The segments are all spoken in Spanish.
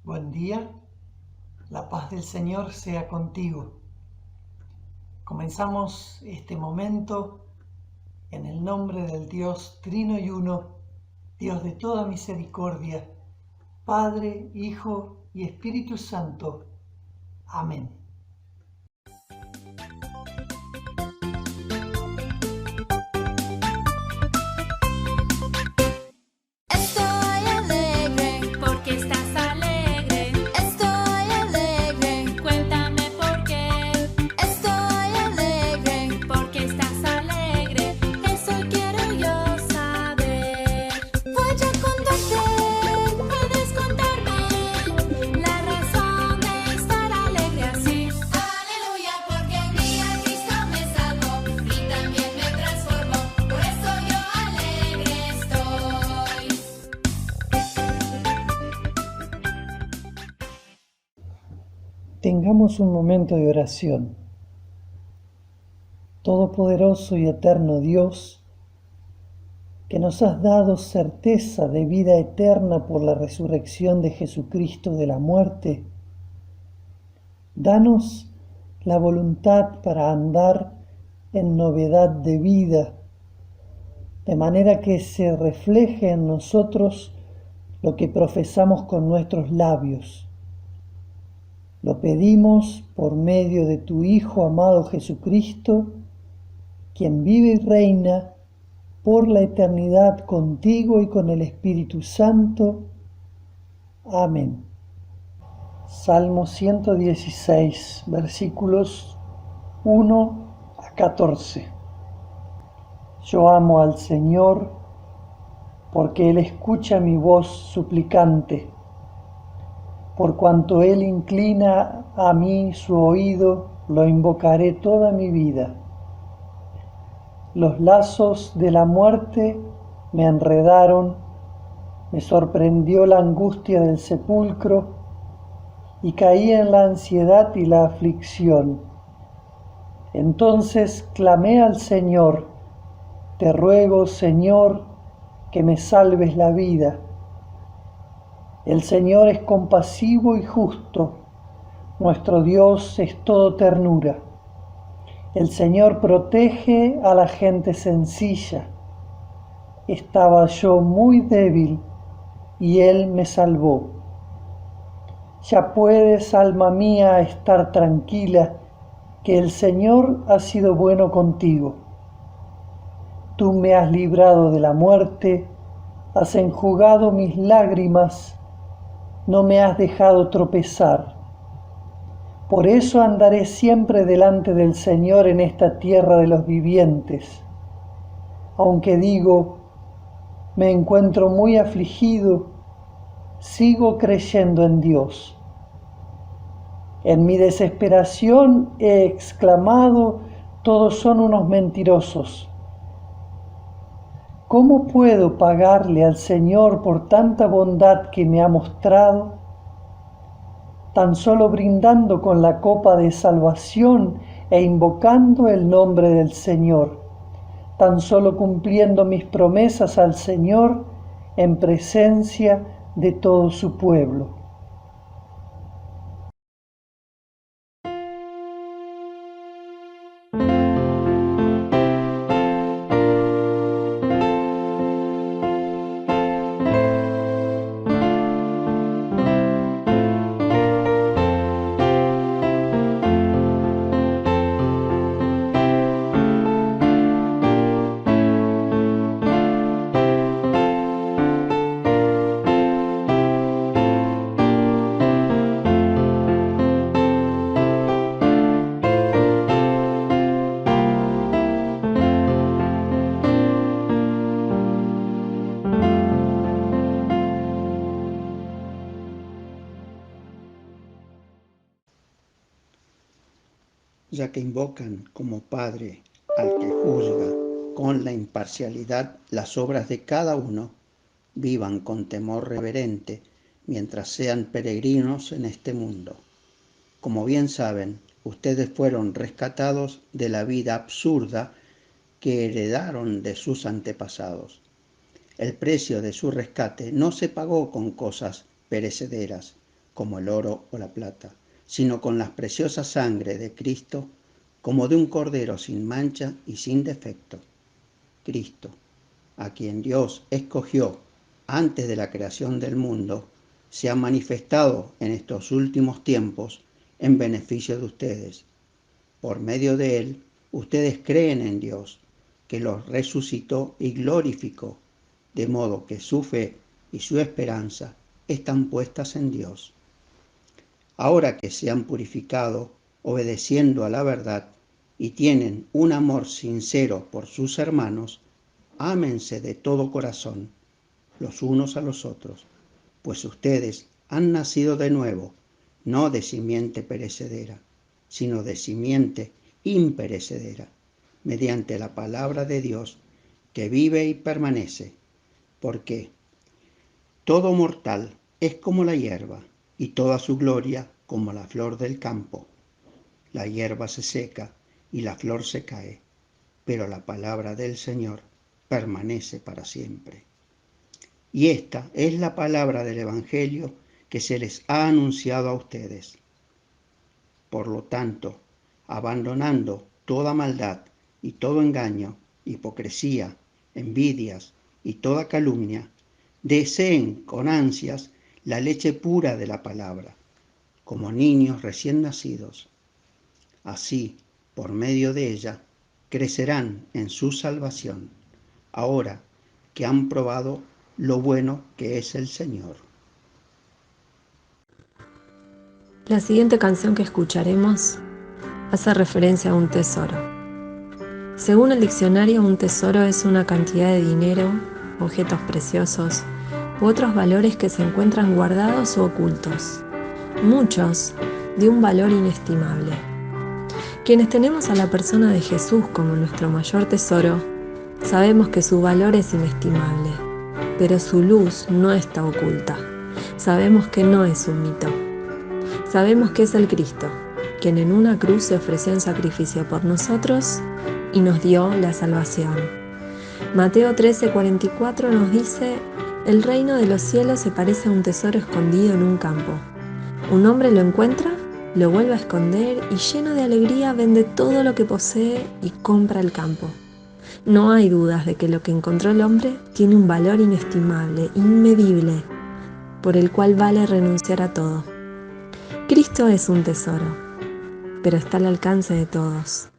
Buen día, la paz del Señor sea contigo. Comenzamos este momento en el nombre del Dios Trino y Uno, Dios de toda misericordia, Padre, Hijo y Espíritu Santo. Amén. Tengamos un momento de oración. Todopoderoso y eterno Dios, que nos has dado certeza de vida eterna por la resurrección de Jesucristo de la muerte, danos la voluntad para andar en novedad de vida, de manera que se refleje en nosotros lo que profesamos con nuestros labios. Lo pedimos por medio de tu Hijo amado Jesucristo, quien vive y reina por la eternidad contigo y con el Espíritu Santo. Amén. Salmo 116, versículos 1 a 14. Yo amo al Señor porque Él escucha mi voz suplicante. Por cuanto Él inclina a mí su oído, lo invocaré toda mi vida. Los lazos de la muerte me enredaron, me sorprendió la angustia del sepulcro y caí en la ansiedad y la aflicción. Entonces clamé al Señor, te ruego, Señor, que me salves la vida. El Señor es compasivo y justo, nuestro Dios es todo ternura. El Señor protege a la gente sencilla. Estaba yo muy débil y Él me salvó. Ya puedes, alma mía, estar tranquila, que el Señor ha sido bueno contigo. Tú me has librado de la muerte, has enjugado mis lágrimas, no me has dejado tropezar. Por eso andaré siempre delante del Señor en esta tierra de los vivientes. Aunque digo, me encuentro muy afligido, sigo creyendo en Dios. En mi desesperación he exclamado, todos son unos mentirosos. ¿Cómo puedo pagarle al Señor por tanta bondad que me ha mostrado? Tan solo brindando con la copa de salvación e invocando el nombre del Señor, tan solo cumpliendo mis promesas al Señor en presencia de todo su pueblo. Ya que invocan como Padre al que juzga con la imparcialidad las obras de cada uno, vivan con temor reverente mientras sean peregrinos en este mundo. Como bien saben, ustedes fueron rescatados de la vida absurda que heredaron de sus antepasados. El precio de su rescate no se pagó con cosas perecederas, como el oro o la plata, sino con la preciosa sangre de Cristo, como de un cordero sin mancha y sin defecto. Cristo, a quien Dios escogió antes de la creación del mundo, se ha manifestado en estos últimos tiempos en beneficio de ustedes. Por medio de él, ustedes creen en Dios, que los resucitó y glorificó, de modo que su fe y su esperanza están puestas en Dios. Ahora que se han purificado, obedeciendo a la verdad, y tienen un amor sincero por sus hermanos, ámense de todo corazón, los unos a los otros, pues ustedes han nacido de nuevo, no de simiente perecedera, sino de simiente imperecedera, mediante la palabra de Dios que vive y permanece, porque todo mortal es como la hierba, y toda su gloria como la flor del campo. La hierba se seca y la flor se cae, pero la palabra del Señor permanece para siempre. Y esta es la palabra del Evangelio que se les ha anunciado a ustedes. Por lo tanto, abandonando toda maldad y todo engaño, hipocresía, envidias y toda calumnia, deseen con ansias la leche pura de la palabra, como niños recién nacidos. Así, por medio de ella, crecerán en su salvación, ahora que han probado lo bueno que es el Señor. La siguiente canción que escucharemos hace referencia a un tesoro. Según el diccionario, un tesoro es una cantidad de dinero, objetos preciosos u otros valores que se encuentran guardados o ocultos, muchos de un valor inestimable. Quienes tenemos a la persona de Jesús como nuestro mayor tesoro, sabemos que su valor es inestimable, pero su luz no está oculta. Sabemos que no es un mito. Sabemos que es el Cristo, quien en una cruz se ofreció en sacrificio por nosotros y nos dio la salvación. Mateo 13:44 nos dice: el reino de los cielos se parece a un tesoro escondido en un campo. Un hombre lo encuentra, lo vuelve a esconder y lleno de alegría vende todo lo que posee y compra el campo. No hay dudas de que lo que encontró el hombre tiene un valor inestimable, inmedible, por el cual vale renunciar a todo. Cristo es un tesoro, pero está al alcance de todos.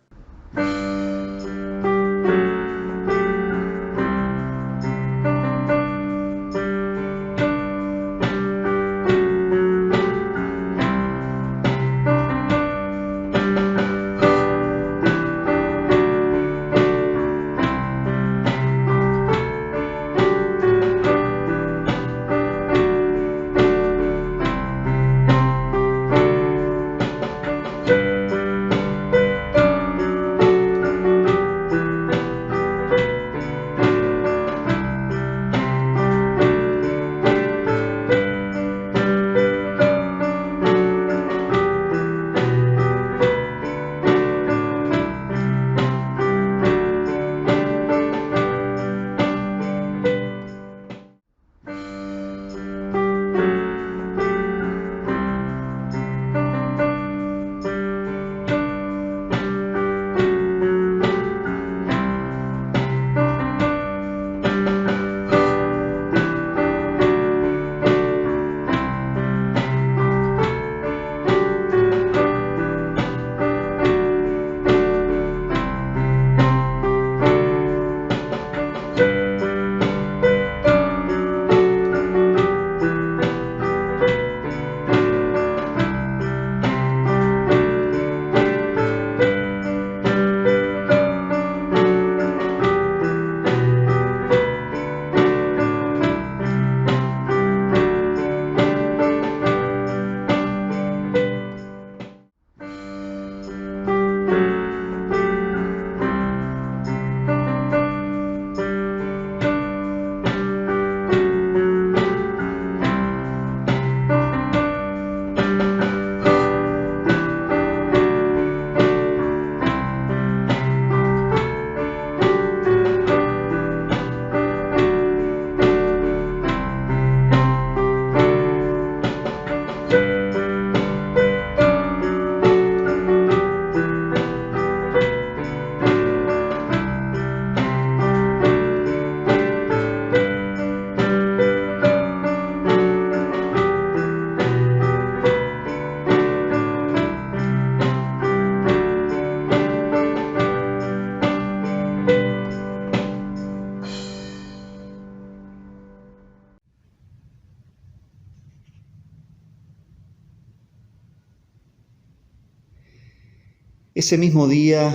Ese mismo día,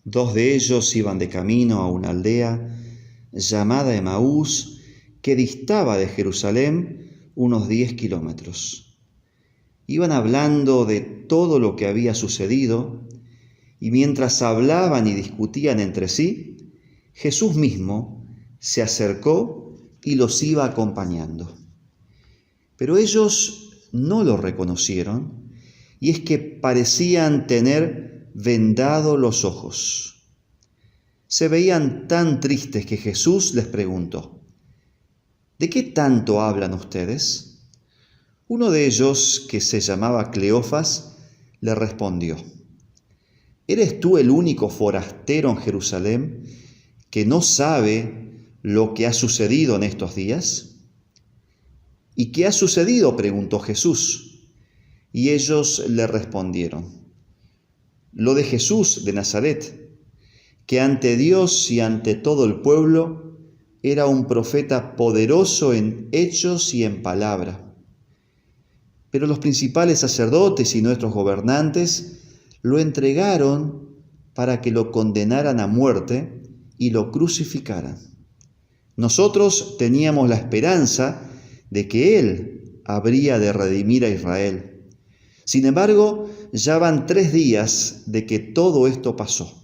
dos de ellos iban de camino a una aldea llamada Emaús, que distaba de Jerusalén unos 10 kilómetros. Iban hablando de todo lo que había sucedido, y mientras hablaban y discutían entre sí, Jesús mismo se acercó y los iba acompañando. Pero ellos no lo reconocieron, y es que parecían tener vendados los ojos. Se veían tan tristes que Jesús les preguntó: ¿de qué tanto hablan ustedes? Uno de ellos, que se llamaba Cleofas, le respondió: ¿eres tú el único forastero en Jerusalén que no sabe lo que ha sucedido en estos días? ¿Y qué ha sucedido?, preguntó Jesús. Y ellos le respondieron: lo de Jesús de Nazaret, que ante Dios y ante todo el pueblo era un profeta poderoso en hechos y en palabra. Pero los principales sacerdotes y nuestros gobernantes lo entregaron para que lo condenaran a muerte y lo crucificaran. Nosotros teníamos la esperanza de que Él habría de redimir a Israel. Sin embargo, ya van 3 días de que todo esto pasó.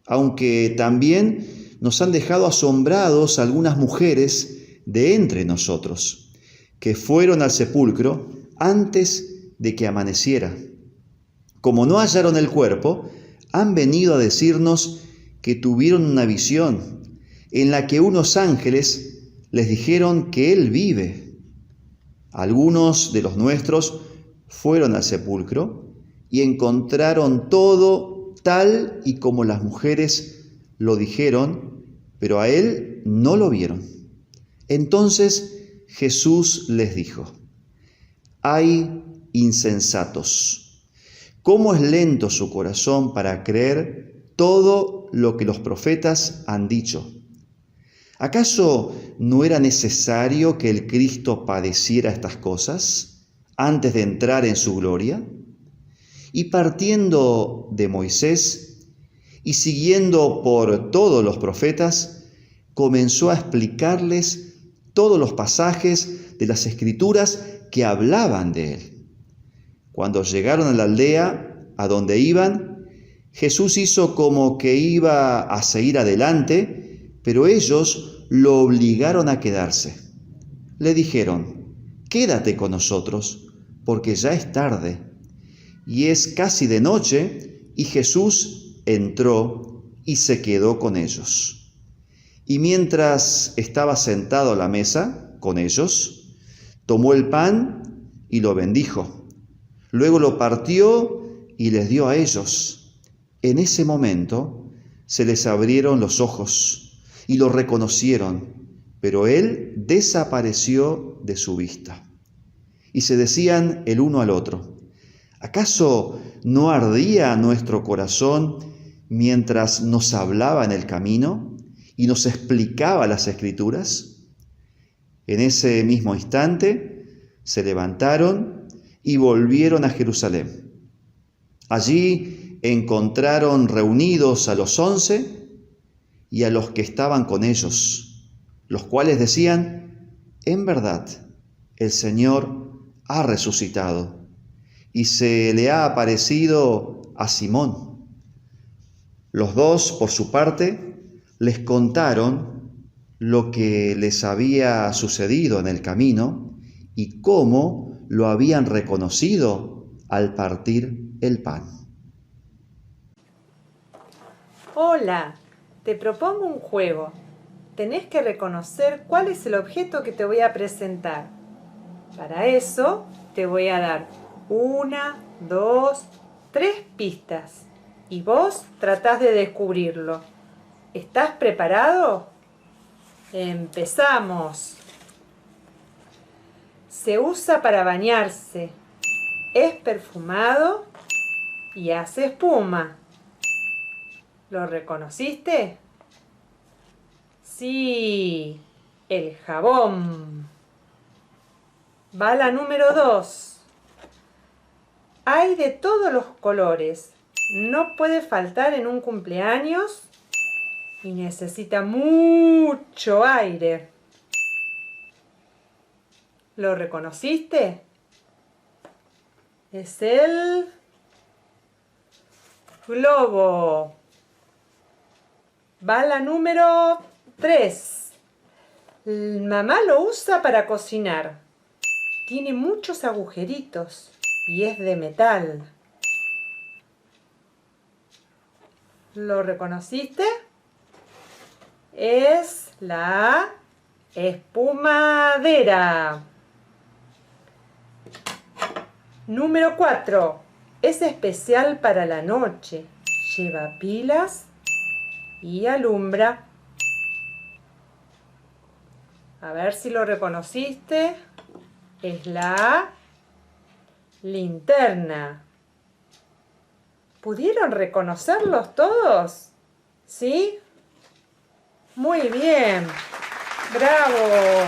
Aunque también nos han dejado asombrados algunas mujeres de entre nosotros, que fueron al sepulcro antes de que amaneciera. Como no hallaron el cuerpo, han venido a decirnos que tuvieron una visión en la que unos ángeles les dijeron que Él vive. Algunos de los nuestros fueron al sepulcro y encontraron todo tal y como las mujeres lo dijeron, pero a Él no lo vieron. Entonces Jesús les dijo: ¡ay, insensatos! ¿Cómo es lento su corazón para creer todo lo que los profetas han dicho? ¿Acaso no era necesario que el Cristo padeciera estas cosas antes de entrar en su gloria? Y partiendo de Moisés y siguiendo por todos los profetas, comenzó a explicarles todos los pasajes de las Escrituras que hablaban de él. Cuando llegaron a la aldea a donde iban, Jesús hizo como que iba a seguir adelante, pero ellos lo obligaron a quedarse. Le dijeron: quédate con nosotros, porque ya es tarde, y es casi de noche. Y Jesús entró y se quedó con ellos. Y mientras estaba sentado a la mesa con ellos, tomó el pan y lo bendijo. Luego lo partió y les dio a ellos. En ese momento se les abrieron los ojos y lo reconocieron, pero Él desapareció de su vista. Y se decían el uno al otro: ¿acaso no ardía nuestro corazón mientras nos hablaba en el camino y nos explicaba las Escrituras? En ese mismo instante se levantaron y volvieron a Jerusalén. Allí encontraron reunidos a los 11 y a los que estaban con ellos, los cuales decían: en verdad, el Señor ha resucitado y se le ha aparecido a Simón. Los dos, por su parte, les contaron lo que les había sucedido en el camino y cómo lo habían reconocido al partir el pan. Hola, te propongo un juego. Tenés que reconocer cuál es el objeto que te voy a presentar. Para eso te voy a dar 1, 2, 3 pistas y vos tratás de descubrirlo. ¿Estás preparado? Empezamos. Se usa para bañarse, es perfumado y hace espuma. ¿Lo reconociste? Sí, el jabón. Va la número 2. Hay de todos los colores no puede faltar en un cumpleaños y necesita mucho aire. ¿Lo reconociste? Es el globo. Va la número 3. Mamá lo usa para cocinar. Tiene muchos agujeritos y es de metal. ¿Lo reconociste? Es la espumadera. Número 4. Es especial para la noche. Lleva pilas y alumbra. A ver si lo reconociste. Es la linterna. ¿Pudieron reconocerlos todos? ¿Sí? Muy bien. ¡Bravo!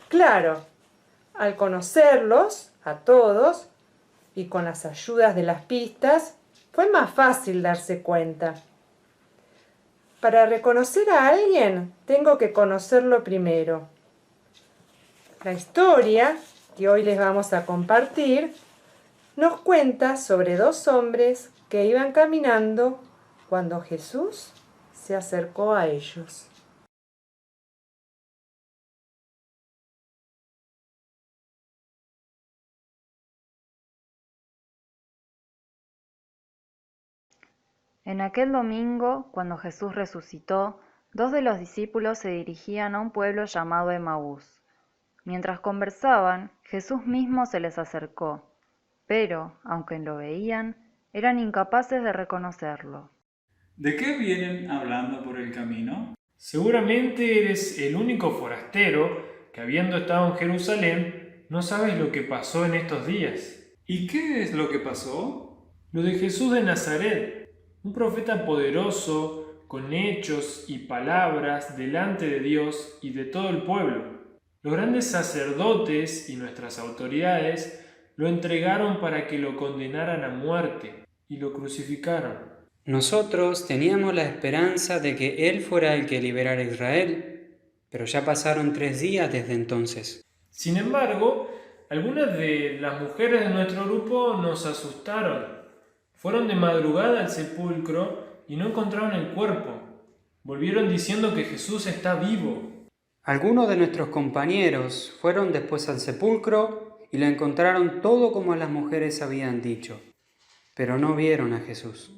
Claro, al conocerlos a todos y con las ayudas de las pistas, fue más fácil darse cuenta. Para reconocer a alguien, tengo que conocerlo primero. La historia que hoy les vamos a compartir nos cuenta sobre dos hombres que iban caminando cuando Jesús se acercó a ellos. En aquel domingo, cuando Jesús resucitó, 2 de los discípulos se dirigían a un pueblo llamado Emaús. Mientras conversaban, Jesús mismo se les acercó, pero, aunque lo veían, eran incapaces de reconocerlo. ¿De qué vienen hablando por el camino? Seguramente eres el único forastero que, habiendo estado en Jerusalén, no sabes lo que pasó en estos días. ¿Y qué es lo que pasó? Lo de Jesús de Nazaret, un profeta poderoso, con hechos y palabras delante de Dios y de todo el pueblo. Los grandes sacerdotes y nuestras autoridades lo entregaron para que lo condenaran a muerte y lo crucificaron. Nosotros teníamos la esperanza de que Él fuera el que liberara a Israel, pero ya pasaron 3 días desde entonces. Sin embargo, algunas de las mujeres de nuestro grupo nos asustaron. Fueron de madrugada al sepulcro y no encontraron el cuerpo. Volvieron diciendo que Jesús está vivo. Algunos de nuestros compañeros fueron después al sepulcro y lo encontraron todo como las mujeres habían dicho, pero no vieron a Jesús.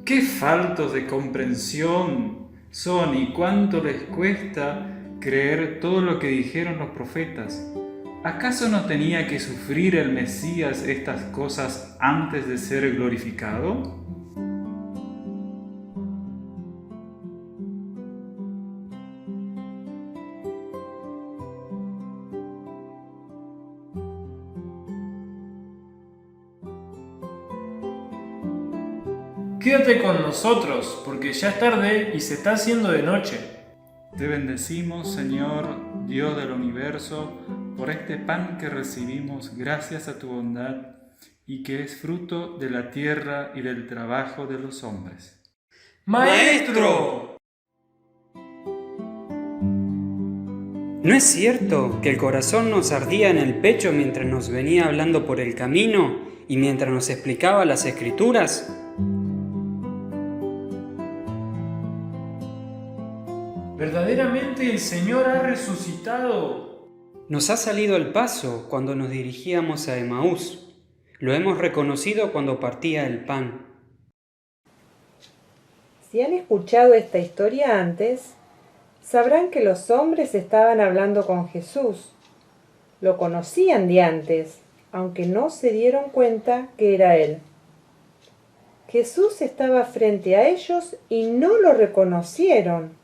¡Qué faltos de comprensión son y cuánto les cuesta creer todo lo que dijeron los profetas! ¿Acaso no tenía que sufrir el Mesías estas cosas antes de ser glorificado? Quédate con nosotros, porque ya es tarde y se está haciendo de noche. Te bendecimos, Señor, Dios del universo, por este pan que recibimos gracias a tu bondad y que es fruto de la tierra y del trabajo de los hombres. ¡Maestro! ¿No es cierto que el corazón nos ardía en el pecho mientras nos venía hablando por el camino y mientras nos explicaba las Escrituras? Verdaderamente el Señor ha resucitado. Nos ha salido al paso cuando nos dirigíamos a Emaús. Lo hemos reconocido cuando partía el pan. Si han escuchado esta historia antes, sabrán que los hombres estaban hablando con Jesús. Lo conocían de antes, aunque no se dieron cuenta que era Él. Jesús estaba frente a ellos y no lo reconocieron.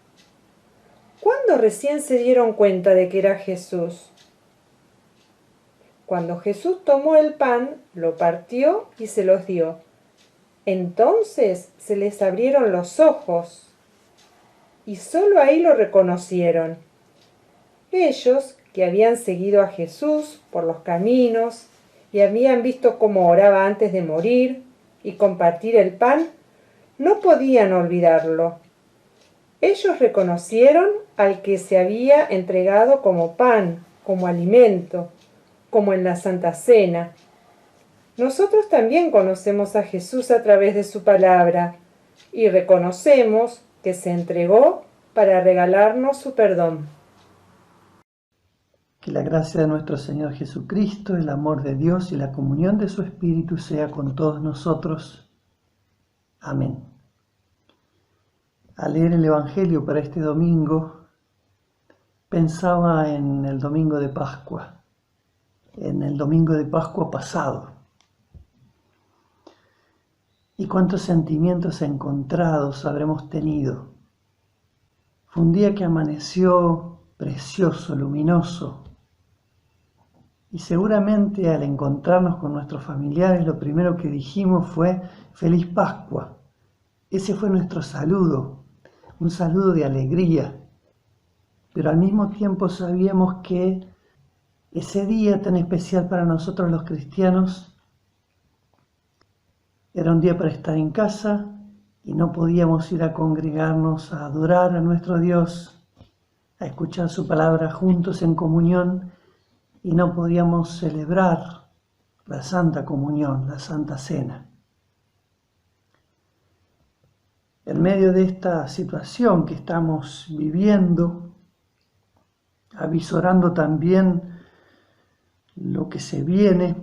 ¿Cuándo recién se dieron cuenta de que era Jesús? Cuando Jesús tomó el pan, lo partió y se los dio. Entonces se les abrieron los ojos y solo ahí lo reconocieron. Ellos, que habían seguido a Jesús por los caminos y habían visto cómo oraba antes de morir y compartir el pan, no podían olvidarlo. Ellos reconocieron al que se había entregado como pan, como alimento, como en la Santa Cena. Nosotros también conocemos a Jesús a través de su palabra y reconocemos que se entregó para regalarnos su perdón. Que la gracia de nuestro Señor Jesucristo, el amor de Dios y la comunión de su Espíritu sea con todos nosotros. Amén. Al leer el Evangelio para este domingo, pensaba en el domingo de Pascua, en el domingo de Pascua pasado. Y cuántos sentimientos encontrados habremos tenido. Fue un día que amaneció precioso, luminoso. Y seguramente al encontrarnos con nuestros familiares, lo primero que dijimos fue Feliz Pascua. Ese fue nuestro saludo, un saludo de alegría. Pero al mismo tiempo sabíamos que ese día tan especial para nosotros los cristianos era un día para estar en casa y no podíamos ir a congregarnos a adorar a nuestro Dios, a escuchar su palabra juntos en comunión, y no podíamos celebrar la Santa Comunión, la Santa Cena. En medio de esta situación que estamos viviendo, avisorando también lo que se viene,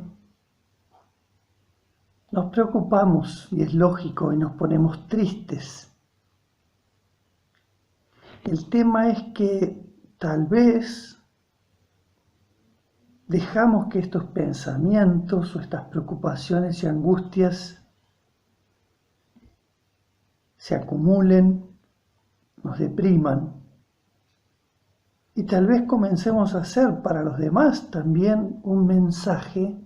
nos preocupamos, y es lógico, y nos ponemos tristes. El tema es que tal vez dejamos que estos pensamientos o estas preocupaciones y angustias se acumulen, nos depriman, y tal vez comencemos a hacer para los demás también un mensaje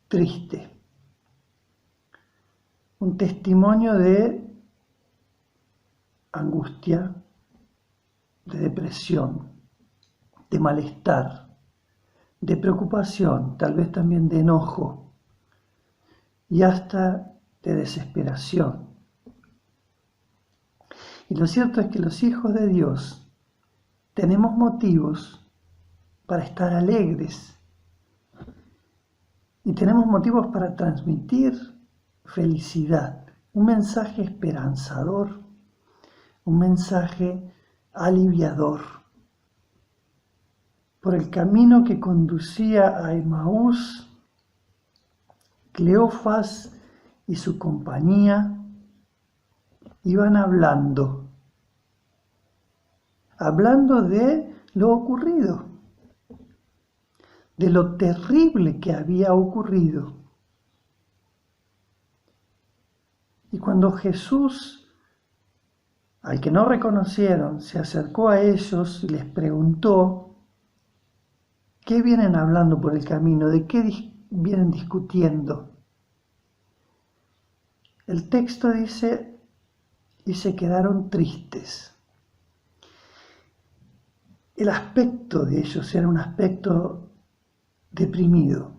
triste, un testimonio de angustia, de depresión, de malestar, de preocupación, tal vez también de enojo y hasta de desesperación. Y lo cierto es que los hijos de Dios tenemos motivos para estar alegres y tenemos motivos para transmitir felicidad, un mensaje esperanzador, un mensaje aliviador. Por el camino que conducía a Emaús, Cleofas y su compañía iban hablando de lo ocurrido, de lo terrible que había ocurrido. Y cuando Jesús, al que no reconocieron, se acercó a ellos y les preguntó, ¿qué vienen hablando por el camino? ¿De qué vienen discutiendo? El texto dice, y se quedaron tristes. El aspecto de ellos era un aspecto deprimido.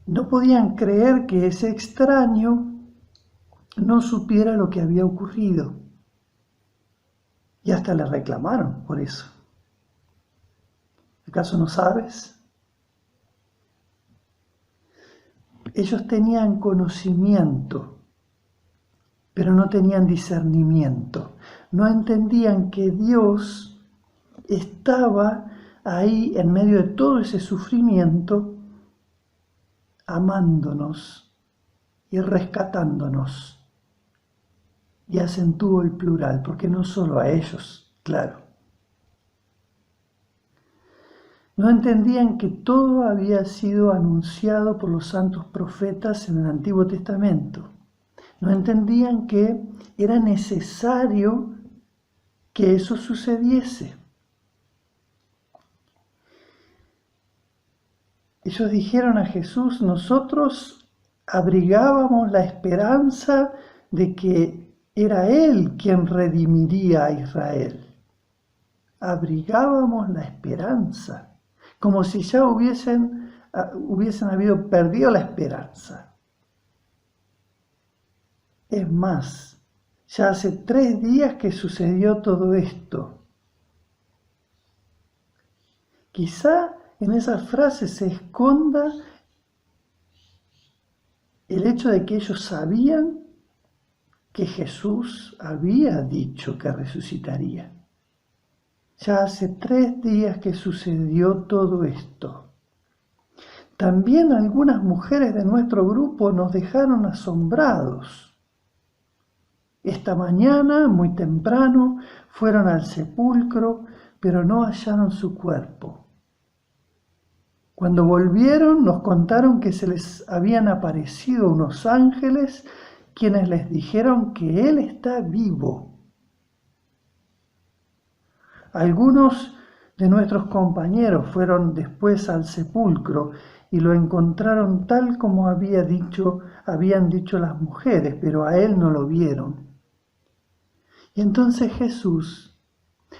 No podían creer que ese extraño no supiera lo que había ocurrido. Y hasta le reclamaron por eso. ¿Acaso no sabes? Ellos tenían conocimiento, pero no tenían discernimiento. No entendían que Dios estaba ahí en medio de todo ese sufrimiento, amándonos y rescatándonos. Y acentúo el plural, porque no solo a ellos, claro. No entendían que todo había sido anunciado por los santos profetas en el Antiguo Testamento. No entendían que era necesario que eso sucediese. Ellos dijeron a Jesús, nosotros abrigábamos la esperanza de que era Él quien redimiría a Israel. Abrigábamos la esperanza, como si ya hubiesen hubiesen habido perdido la esperanza. Es más, ya hace 3 días que sucedió todo esto. Quizá en esa frase se esconda el hecho de que ellos sabían que Jesús había dicho que resucitaría. Ya hace 3 días que sucedió todo esto. También algunas mujeres de nuestro grupo nos dejaron asombrados. Esta mañana, muy temprano, fueron al sepulcro, pero no hallaron su cuerpo. Cuando volvieron, nos contaron que se les habían aparecido unos ángeles quienes les dijeron que Él está vivo. Algunos de nuestros compañeros fueron después al sepulcro y lo encontraron tal como habían dicho las mujeres, pero a Él no lo vieron. Y entonces Jesús,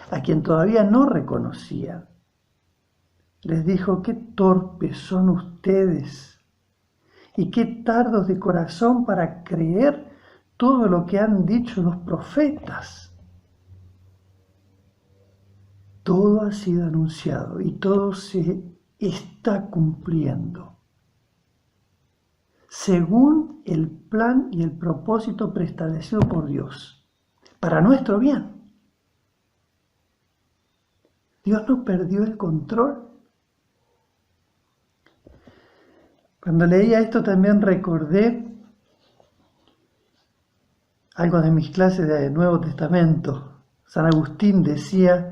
a quien todavía no reconocían, les dijo: qué torpes son ustedes y qué tardos de corazón para creer todo lo que han dicho los profetas. Todo ha sido anunciado y todo se está cumpliendo según el plan y el propósito preestablecido por Dios, para nuestro bien. Dios no perdió el control. Cuando leía esto también recordé algo de mis clases de Nuevo Testamento. San Agustín decía: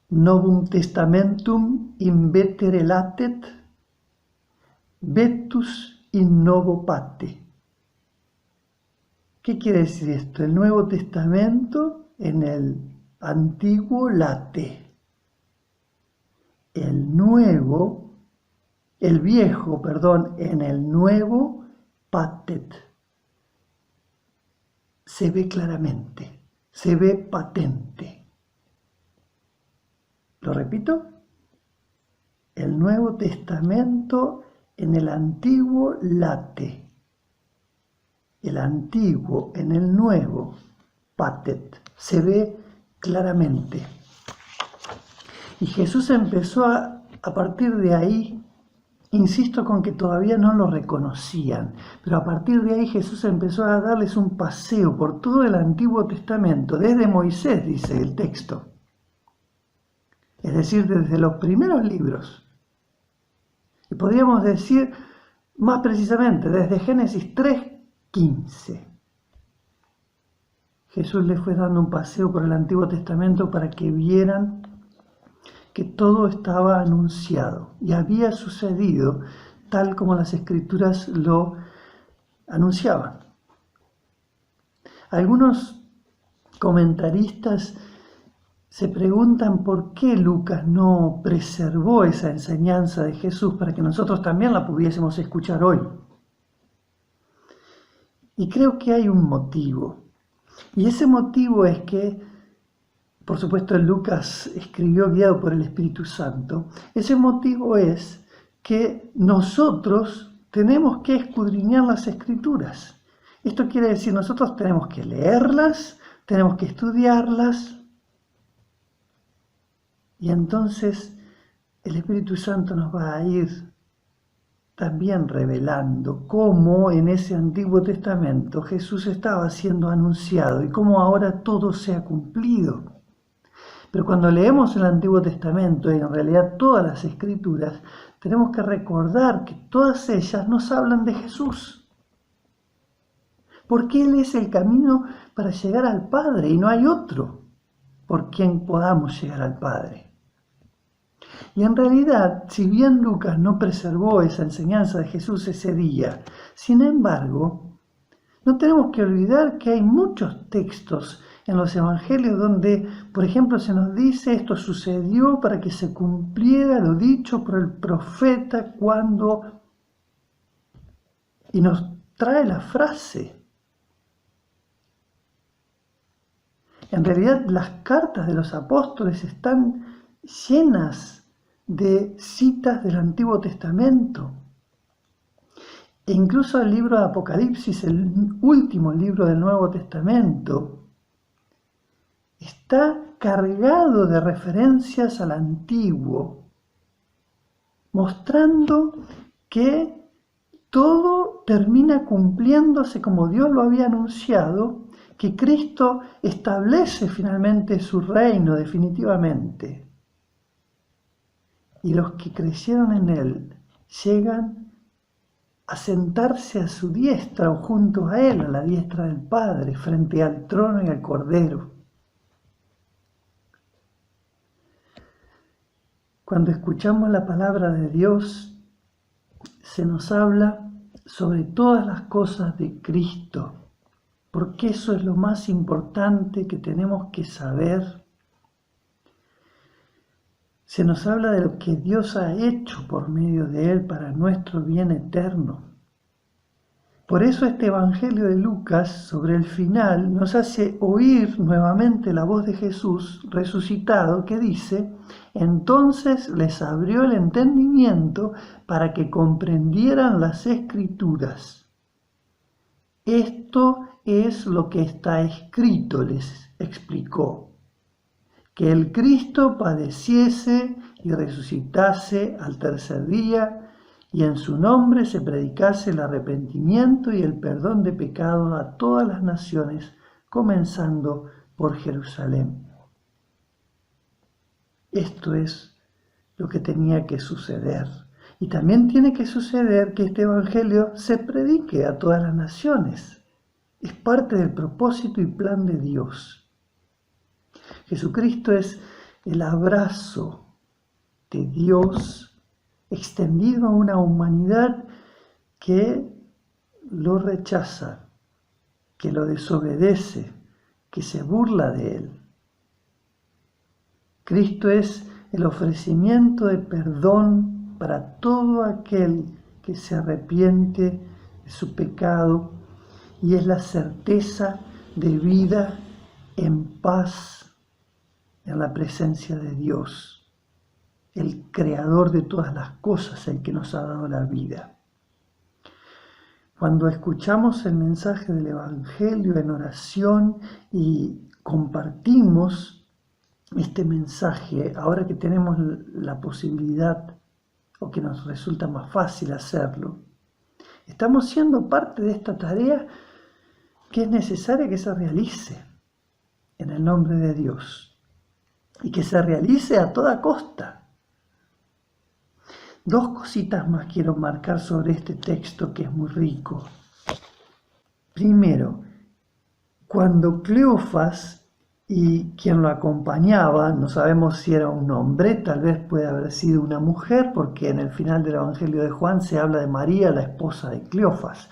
Novum testamentum invetere latet, vetus in novo pate. ¿Qué quiere decir esto? El Nuevo Testamento en el antiguo late. El viejo, en el nuevo patet. Se ve claramente, se ve patente. ¿Lo repito? El Nuevo Testamento en el antiguo late. El antiguo en el nuevo patet. Se ve claramente. Y Jesús empezó a partir de ahí, insisto con que todavía no lo reconocían, pero a partir de ahí Jesús empezó a darles un paseo por todo el Antiguo Testamento, desde Moisés, dice el texto. Es decir, desde los primeros libros. Y podríamos decir, más precisamente, desde Génesis 3:15. Jesús les fue dando un paseo por el Antiguo Testamento para que vieran que todo estaba anunciado y había sucedido tal como las Escrituras lo anunciaban. Algunos comentaristas se preguntan por qué Lucas no preservó esa enseñanza de Jesús para que nosotros también la pudiésemos escuchar hoy. Y creo que hay un motivo. Y ese motivo es que, por supuesto, Lucas escribió guiado por el Espíritu Santo. Ese motivo es que nosotros tenemos que escudriñar las Escrituras. Esto quiere decir, nosotros tenemos que leerlas, tenemos que estudiarlas, y entonces el Espíritu Santo nos va a ir también revelando cómo en ese Antiguo Testamento Jesús estaba siendo anunciado y cómo ahora todo se ha cumplido. Pero cuando leemos el Antiguo Testamento y en realidad todas las Escrituras, tenemos que recordar que todas ellas nos hablan de Jesús. Porque Él es el camino para llegar al Padre y no hay otro por quien podamos llegar al Padre. Y en realidad, si bien Lucas no preservó esa enseñanza de Jesús ese día, sin embargo, no tenemos que olvidar que hay muchos textos en los evangelios donde, por ejemplo, se nos dice: esto sucedió para que se cumpliera lo dicho por el profeta cuando... Y nos trae la frase. En realidad, las cartas de los apóstoles están llenas de citas del Antiguo Testamento. E incluso el libro de Apocalipsis, el último libro del Nuevo Testamento, está cargado de referencias al Antiguo, mostrando que todo termina cumpliéndose como Dios lo había anunciado, que Cristo establece finalmente su reino definitivamente. Y los que creyeron en Él llegan a sentarse a su diestra o junto a Él, a la diestra del Padre, frente al trono y al Cordero. Cuando escuchamos la palabra de Dios, se nos habla sobre todas las cosas de Cristo, porque eso es lo más importante que tenemos que saber. Se nos habla de lo que Dios ha hecho por medio de Él para nuestro bien eterno. Por eso este Evangelio de Lucas, sobre el final, nos hace oír nuevamente la voz de Jesús resucitado que dice: entonces les abrió el entendimiento para que comprendieran las Escrituras. Esto es lo que está escrito, les explicó, que el Cristo padeciese y resucitase al tercer día, y en su nombre se predicase el arrepentimiento y el perdón de pecados a todas las naciones, comenzando por Jerusalén. Esto es lo que tenía que suceder. Y también tiene que suceder que este Evangelio se predique a todas las naciones. Es parte del propósito y plan de Dios. Jesucristo es el abrazo de Dios extendido a una humanidad que lo rechaza, que lo desobedece, que se burla de Él. Cristo es el ofrecimiento de perdón para todo aquel que se arrepiente de su pecado y es la certeza de vida en paz en la presencia de Dios, el creador de todas las cosas, el que nos ha dado la vida. Cuando escuchamos el mensaje del Evangelio en oración y compartimos este mensaje, ahora que tenemos la posibilidad o que nos resulta más fácil hacerlo, estamos siendo parte de esta tarea que es necesaria que se realice en el nombre de Dios y que se realice a toda costa. Dos cositas más quiero marcar sobre este texto que es muy rico. Primero, cuando Cleofas y quien lo acompañaba, no sabemos si era un hombre, tal vez puede haber sido una mujer, porque en el final del Evangelio de Juan se habla de María, la esposa de Cleofas.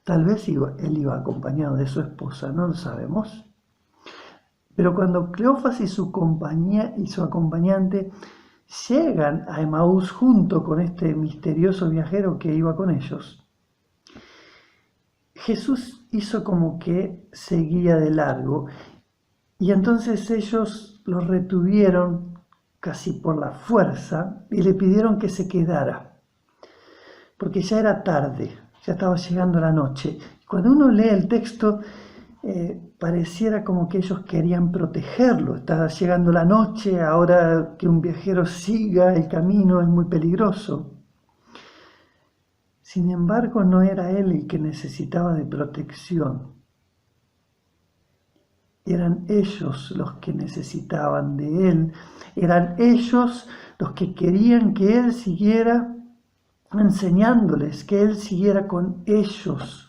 Tal vez él iba acompañado de su esposa, no lo sabemos. Pero cuando Cleofas y su acompañante llegan a Emaús junto con este misterioso viajero que iba con ellos, Jesús hizo como que seguía de largo y entonces ellos lo retuvieron casi por la fuerza y le pidieron que se quedara, porque ya era tarde, ya estaba llegando la noche. Cuando uno lee el texto, pareciera como que ellos querían protegerlo. Estaba llegando la noche, ahora que un viajero siga el camino es muy peligroso. Sin embargo, no era él el que necesitaba de protección. Eran ellos los que necesitaban de él. Eran ellos los que querían que él siguiera enseñándoles, que él siguiera con ellos.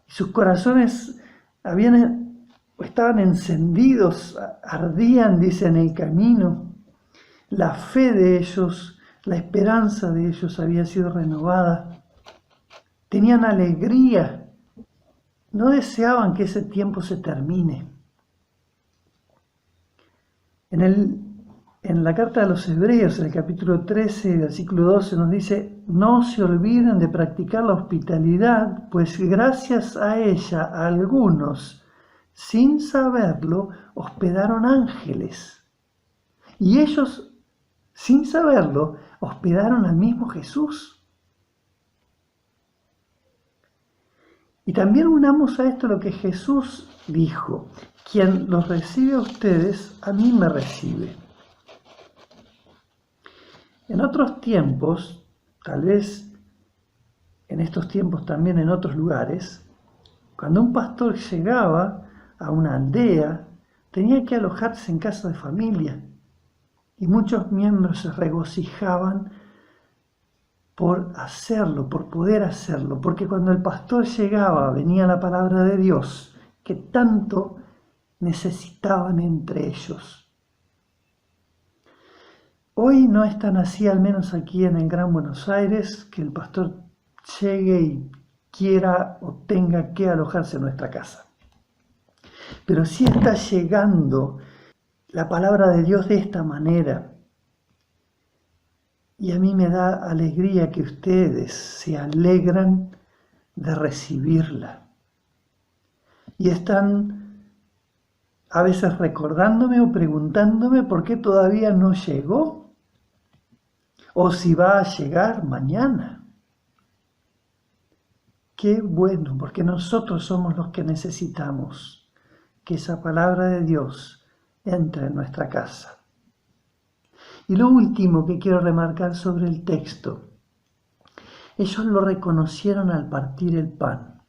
Sus corazones estaban encendidos, ardían, dice, en el camino. La fe de ellos, la esperanza de ellos había sido renovada. Tenían alegría. No deseaban que ese tiempo se termine. En la carta a los Hebreos, en el capítulo 13, versículo 12, nos dice: no se olviden de practicar la hospitalidad, pues gracias a ella algunos, sin saberlo, hospedaron ángeles. Y ellos, sin saberlo, hospedaron al mismo Jesús. Y también unamos a esto lo que Jesús dijo: quien los recibe a ustedes, a mí me recibe. En otros tiempos, tal vez en estos tiempos también en otros lugares, cuando un pastor llegaba a una aldea, tenía que alojarse en casa de familia, y muchos miembros se regocijaban por hacerlo, por poder hacerlo, porque cuando el pastor llegaba venía la palabra de Dios que tanto necesitaban entre ellos. Hoy no es tan así, al menos aquí en el Gran Buenos Aires, que el pastor llegue y quiera o tenga que alojarse en nuestra casa. Pero sí está llegando la palabra de Dios de esta manera. Y a mí me da alegría que ustedes se alegran de recibirla. Y están a veces recordándome o preguntándome por qué todavía no llegó, o si va a llegar mañana. Qué bueno, porque nosotros somos los que necesitamos que esa palabra de Dios entre en nuestra casa. Y lo último que quiero remarcar sobre el texto: ellos lo reconocieron al partir el pan.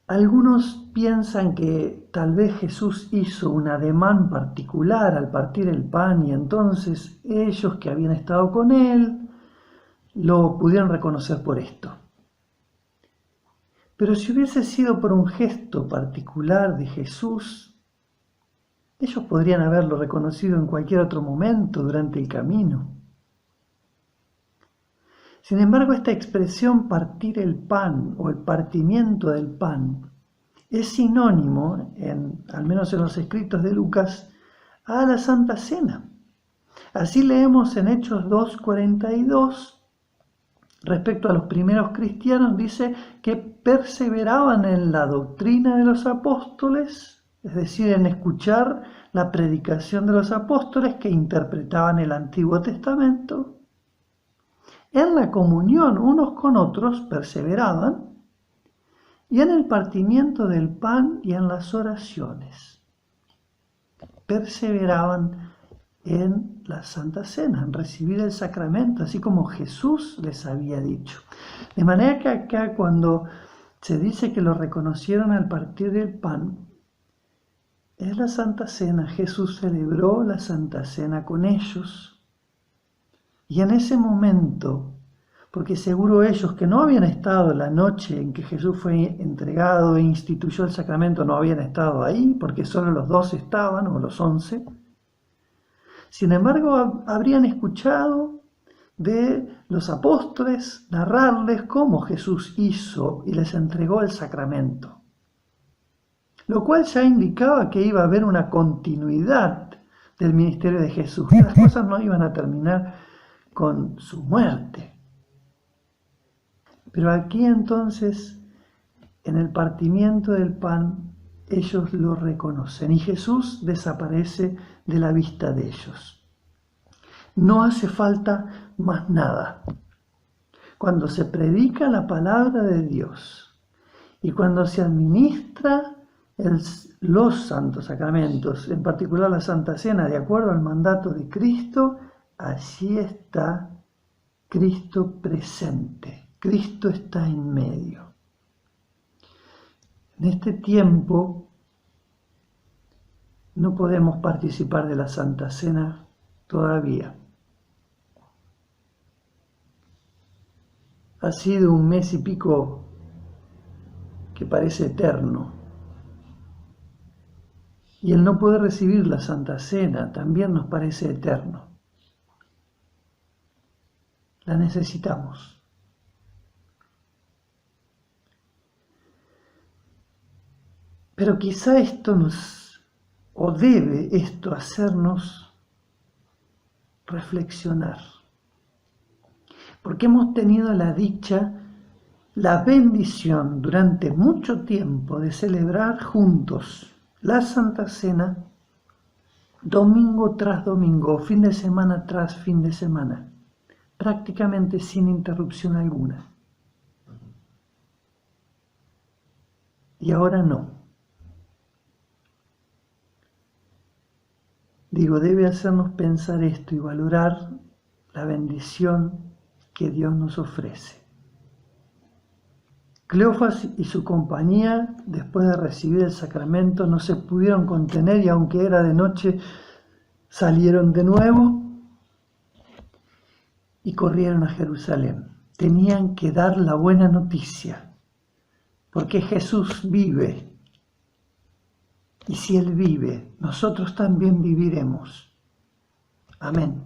Algunos piensan que tal vez Jesús hizo un ademán particular al partir el pan y entonces ellos que habían estado con él lo pudieron reconocer por esto. Pero si hubiese sido por un gesto particular de Jesús, ellos podrían haberlo reconocido en cualquier otro momento durante el camino. Sin embargo, esta expresión partir el pan o el partimiento del pan es sinónimo, al menos en los escritos de Lucas, a la Santa Cena. Así leemos en Hechos 2:42, respecto a los primeros cristianos, dice que perseveraban en la doctrina de los apóstoles, es decir, en escuchar la predicación de los apóstoles que interpretaban el Antiguo Testamento. En la comunión unos con otros perseveraban, y en el partimiento del pan y en las oraciones. Perseveraban en la Santa Cena, en recibir el sacramento, así como Jesús les había dicho. De manera que acá, cuando se dice que lo reconocieron al partir del pan, es la Santa Cena. Jesús celebró la Santa Cena con ellos. Y en ese momento, porque seguro ellos que no habían estado la noche en que Jesús fue entregado e instituyó el sacramento, no habían estado ahí, porque solo los 12 estaban, o los 11. Sin embargo, habrían escuchado de los apóstoles narrarles cómo Jesús hizo y les entregó el sacramento, lo cual ya indicaba que iba a haber una continuidad del ministerio de Jesús, que las cosas no iban a terminar con su muerte. Pero aquí entonces, en el partimiento del pan, ellos lo reconocen y Jesús desaparece de la vista de ellos. No hace falta más nada. Cuando se predica la palabra de Dios y cuando se administra los santos sacramentos, en particular la Santa Cena, de acuerdo al mandato de Cristo, allí está Cristo presente. Cristo está en medio. En este tiempo no podemos participar de la Santa Cena todavía. Ha sido un mes y pico que parece eterno. Y el no poder recibir la Santa Cena también nos parece eterno. La necesitamos. Pero quizá debe esto hacernos reflexionar. Porque hemos tenido la dicha, la bendición durante mucho tiempo de celebrar juntos la Santa Cena, domingo tras domingo, fin de semana tras fin de semana, prácticamente sin interrupción alguna. y ahora no. Digo, debe hacernos pensar esto y valorar la bendición que Dios nos ofrece. Cleofas y su compañía, después de recibir el sacramento, no se pudieron contener y aunque era de noche, salieron de nuevo y corrieron a Jerusalén. Tenían que dar la buena noticia, porque Jesús vive. Y si Él vive, nosotros también viviremos. Amén.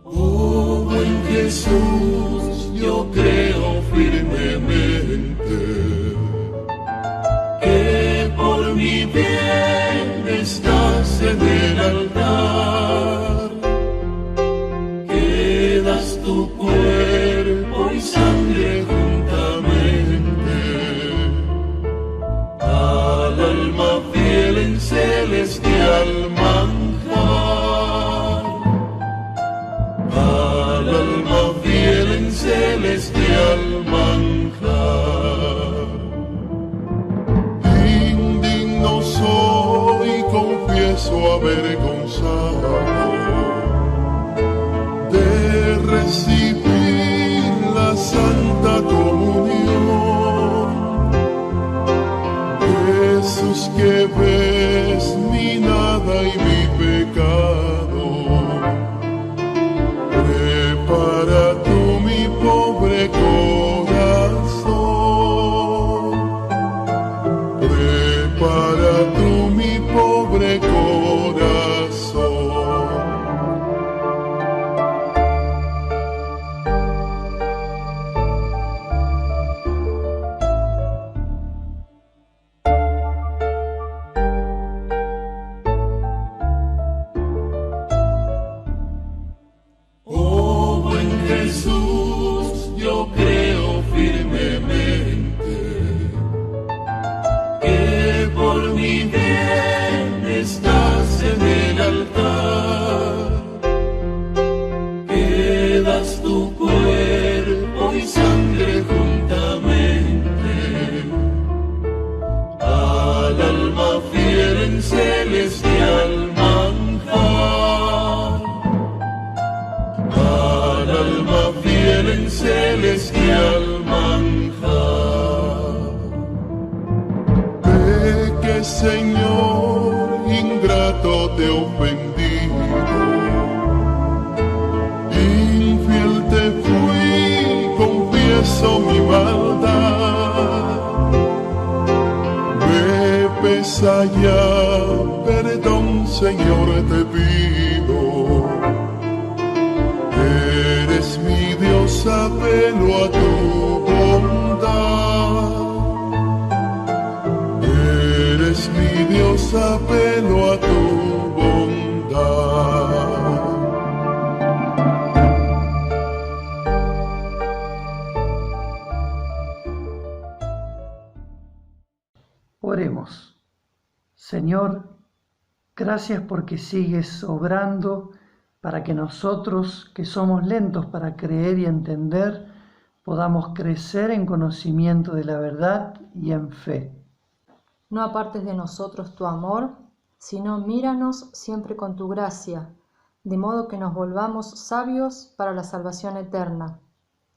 Oh, buen Jesús, yo creo firmemente que por mi bien estás en el altar, que das tu cuerpo y sangre juntamente al alma fiel en celestial manjar, al alma fiel en celestial manjar. Indigno soy, confieso avergonzado de recibir la Santa Comunión. Jesús, que ves mi nada y mi pecado, prepara tú mi pobre corazón, prepara tú mi pobre corazón. Oh, buen Jesús, yo creo firmemente que por mi bien estás en el altar, que das tu cuerpo y sangre juntamente al alma fiel en celestial manjar, al alma fiel en celestial manjar. Peque, Señor, ingrato te he ofendido, infiel te fui, confieso mi maldad. Me pesa ya, perdón, Señor, te pido. Eres mi Dios, apelo a tu bondad. Eres mi Dios, apelo a tu bondad. Oremos. Señor, gracias porque sigues obrando para que nosotros, que somos lentos para creer y entender, podamos crecer en conocimiento de la verdad y en fe. No apartes de nosotros tu amor, sino míranos siempre con tu gracia, de modo que nos volvamos sabios para la salvación eterna.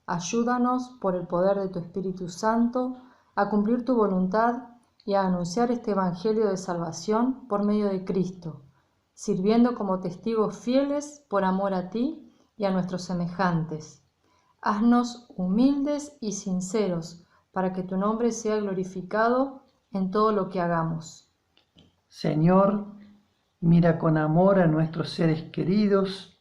Ayúdanos, por el poder de tu Espíritu Santo, a cumplir tu voluntad y a anunciar este Evangelio de salvación por medio de Cristo, sirviendo como testigos fieles por amor a ti y a nuestros semejantes. Haznos humildes y sinceros, para que tu nombre sea glorificado en todo lo que hagamos. Señor, mira con amor a nuestros seres queridos.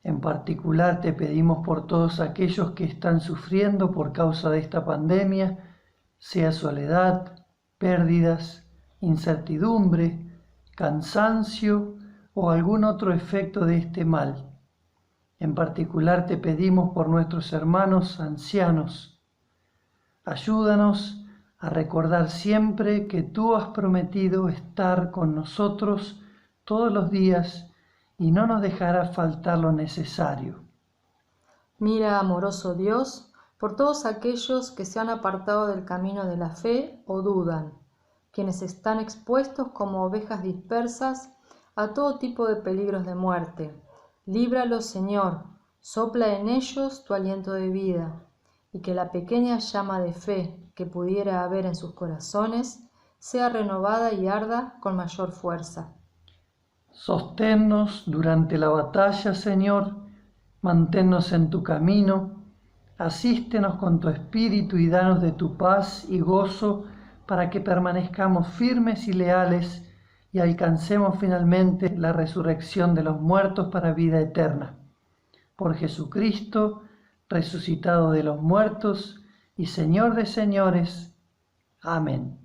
En particular te pedimos por todos aquellos que están sufriendo por causa de esta pandemia, sea soledad, pérdidas, incertidumbre, cansancio o algún otro efecto de este mal. En particular te pedimos por nuestros hermanos ancianos. Ayúdanos a recordar siempre que tú has prometido estar con nosotros todos los días y no nos dejará faltar lo necesario. Mira, amoroso Dios, por todos aquellos que se han apartado del camino de la fe o dudan, quienes están expuestos como ovejas dispersas a todo tipo de peligros de muerte. Líbralos, Señor, sopla en ellos tu aliento de vida, y que la pequeña llama de fe que pudiera haber en sus corazones sea renovada y arda con mayor fuerza. Sosténnos durante la batalla, Señor, manténnos en tu camino, asístenos con tu espíritu y danos de tu paz y gozo para que permanezcamos firmes y leales y alcancemos finalmente la resurrección de los muertos para vida eterna. Por Jesucristo, resucitado de los muertos y Señor de señores. Amén.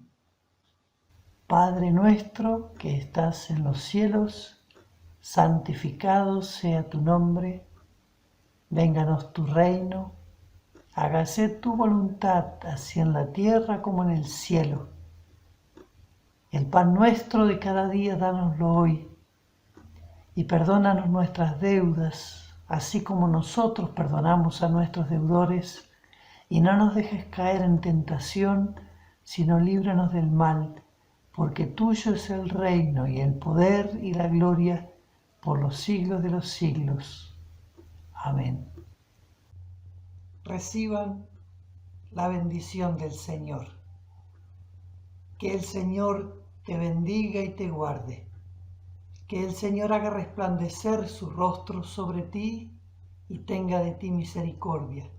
Padre nuestro que estás en los cielos, santificado sea tu nombre, vénganos tu reino, hágase tu voluntad, así en la tierra como en el cielo. El pan nuestro de cada día dánoslo hoy, y perdónanos nuestras deudas, así como nosotros perdonamos a nuestros deudores, y no nos dejes caer en tentación, sino líbranos del mal, porque tuyo es el reino y el poder y la gloria por los siglos de los siglos. Amén. Reciban la bendición del Señor. Que el Señor te bendiga y te guarde. Que el Señor haga resplandecer su rostro sobre ti y tenga de ti misericordia.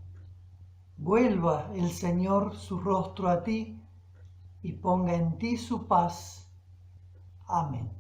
Vuelva el Señor su rostro a ti y ponga en ti su paz. Amén.